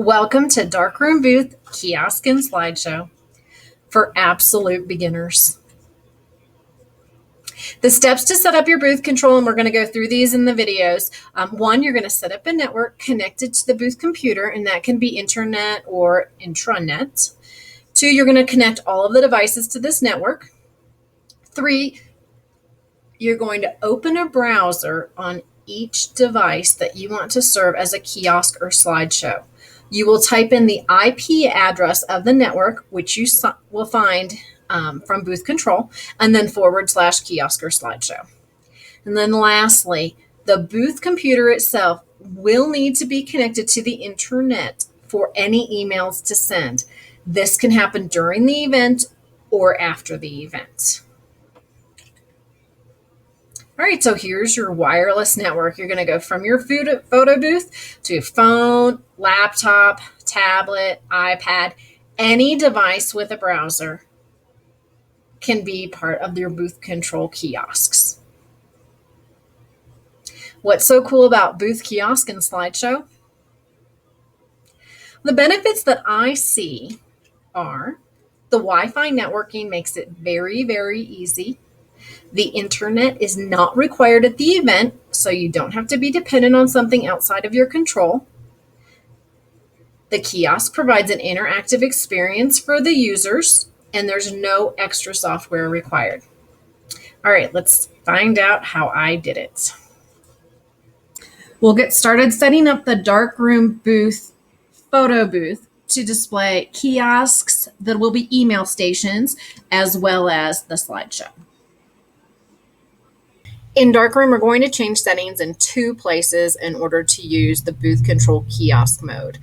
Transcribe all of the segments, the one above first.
Welcome to Darkroom booth, Kiosk, and Slideshow for absolute beginners. The steps to set up your booth control, and we're going to go through these in the videos. One, you're going to set up a network connected to the booth computer, and that can be internet or intranet. Two, you're going to connect all of the devices to this network. Three, you're going to open a browser on each device that you want to serve as a kiosk or slideshow. You will type in the IP address of the network, which you will find from booth control, and then / kiosk or slideshow. And then lastly, the booth computer itself will need to be connected to the internet for any emails to send. This can happen during the event or after the event. All right, so here's your wireless network. You're going to go from your photo booth to phone, laptop, tablet, iPad. Any device with a browser can be part of your booth control kiosks. What's so cool about booth kiosk and slideshow? The benefits that I see are the Wi-Fi networking makes it very, very easy. The internet is not required at the event, so you don't have to be dependent on something outside of your control. The kiosk provides an interactive experience for the users, and there's no extra software required. All right, let's find out how I did it. We'll get started setting up the Darkroom booth, photo booth, to display kiosks that will be email stations, as well as the slideshow. In Darkroom, we're going to change settings in two places in order to use the booth control kiosk mode.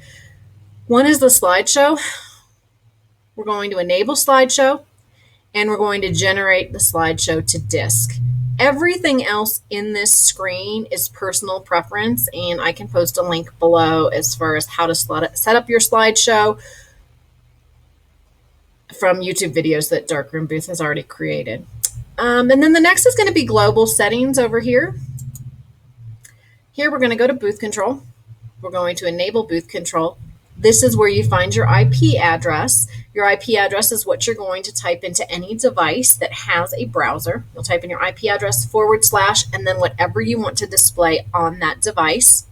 One is the slideshow. We're going to enable slideshow, and we're going to generate the slideshow to disk. Everything else in this screen is personal preference, and I can post a link below as far as how to set up your slideshow from YouTube videos that Darkroom Booth has already created. And then the next is going to be global settings over here. Here we're going to go to booth control. We're going to enable booth control. This is where you find your IP address. Your IP address is what you're going to type into any device that has a browser. You'll type in your IP address / and then whatever you want to display on that device.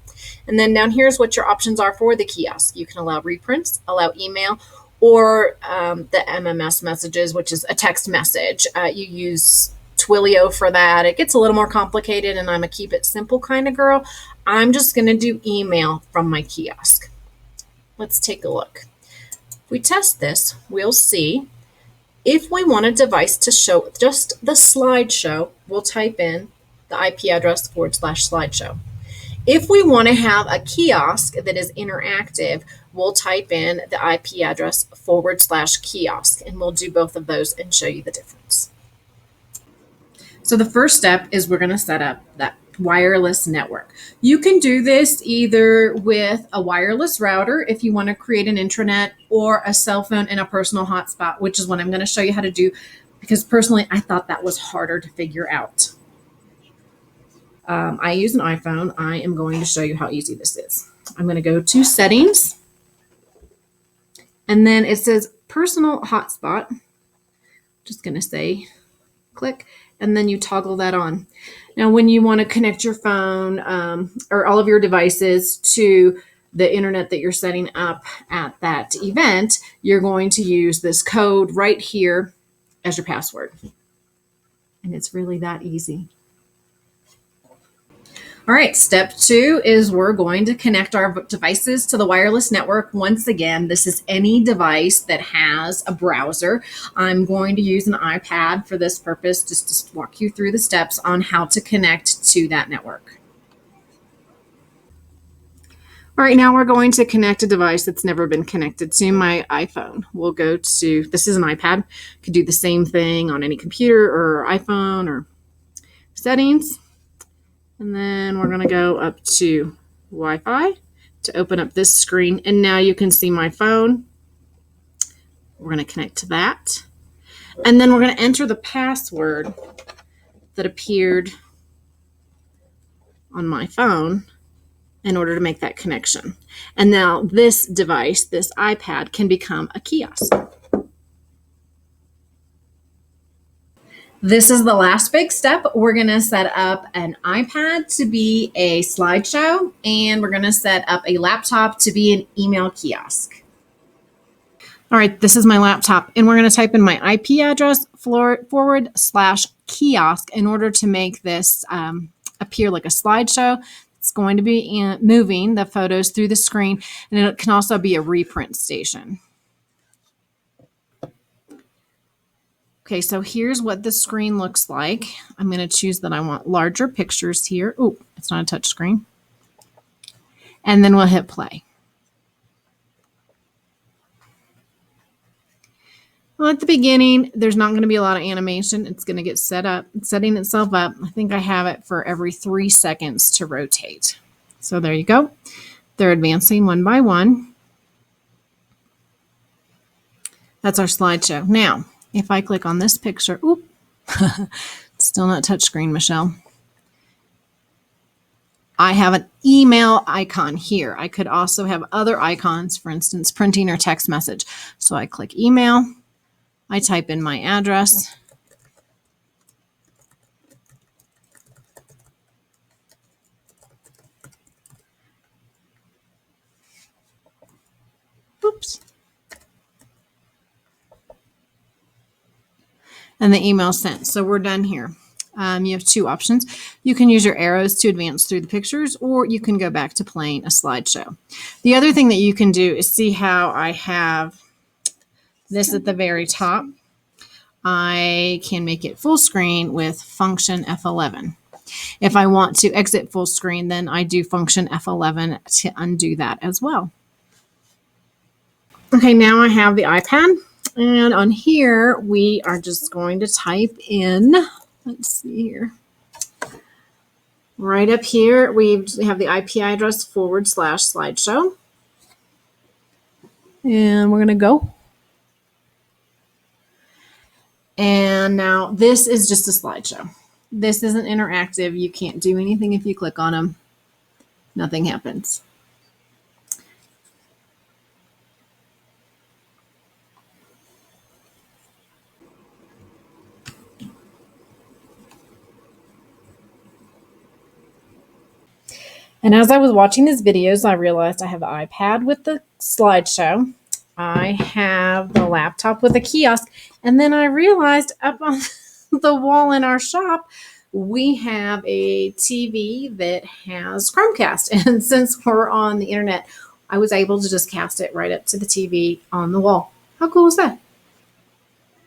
And then down here is what your options are for the kiosk. You can allow reprints, allow email, or the MMS messages, which is a text message. You use Twilio for that. It gets a little more complicated, and I'm a keep it simple kind of girl. I'm just going to do email from my kiosk. Let's take a look. If we test this, we'll see if we want a device to show just the slideshow, we'll type in the IP address / slideshow. If we want to have a kiosk that is interactive, we'll type in the IP address / kiosk, and we'll do both of those and show you the difference. So the first step is we're going to set up that wireless network. You can do this either with a wireless router if you want to create an intranet, or a cell phone and a personal hotspot, which is what I'm going to show you how to do, because personally I thought that was harder to figure out. I use an iPhone. I am going to show you how easy this is. I'm going to go to settings, and then it says personal hotspot. Just going to say click, and then you toggle that on. Now, when you want to connect your phone or all of your devices to the internet that you're setting up at that event, you're going to use this code right here as your password. And it's really that easy. All right, step 2 is we're going to connect our devices to the wireless network. Once again, this is any device that has a browser. I'm going to use an iPad for this purpose, just to walk you through the steps on how to connect to that network. All right, now we're going to connect a device that's never been connected to my iPhone. We'll go to, this is an iPad. You could do the same thing on any computer or iPhone, or settings. And then we're going to go up to Wi-Fi to open up this screen. And now you can see my phone. We're going to connect to that. And then we're going to enter the password that appeared on my phone in order to make that connection. And now this device, this iPad, can become a kiosk. This is the last big step. We're going to set up an iPad to be a slideshow, and we're going to set up a laptop to be an email kiosk. All right, this is my laptop, and we're going to type in my IP address /kiosk in order to make this appear like a slideshow. It's going to be moving the photos through the screen, and it can also be a reprint station. Okay, so here's what the screen looks like. I'm going to choose that I want larger pictures here. Oh, it's not a touch screen. And then we'll hit play. Well, at the beginning, there's not going to be a lot of animation. It's going to get set up. It's setting itself up. I think I have it for every 3 seconds to rotate. So there you go. They're advancing one by one. That's our slideshow. Now, if I click on this picture, oop, still not touchscreen, Michelle. I have an email icon here. I could also have other icons, for instance, printing or text message. So I click email. I type in my address. Oops. And the email sent. So we're done here. You have 2 options. You can use your arrows to advance through the pictures, or you can go back to playing a slideshow. The other thing that you can do is see how I have this at the very top. I can make it full screen with function F11. If I want to exit full screen, then I do function F11 to undo that as well. Okay, now I have the iPad. And on here, we are just going to type in, let's see here. Right up here, we have the IP address /slideshow. And we're going to go. And now this is just a slideshow. This isn't interactive. You can't do anything if you click on them. Nothing happens. And as I was watching these videos, I realized I have the iPad with the slideshow. I have the laptop with a kiosk. And then I realized up on the wall in our shop, we have a TV that has Chromecast. And since we're on the internet, I was able to just cast it right up to the TV on the wall. How cool is that?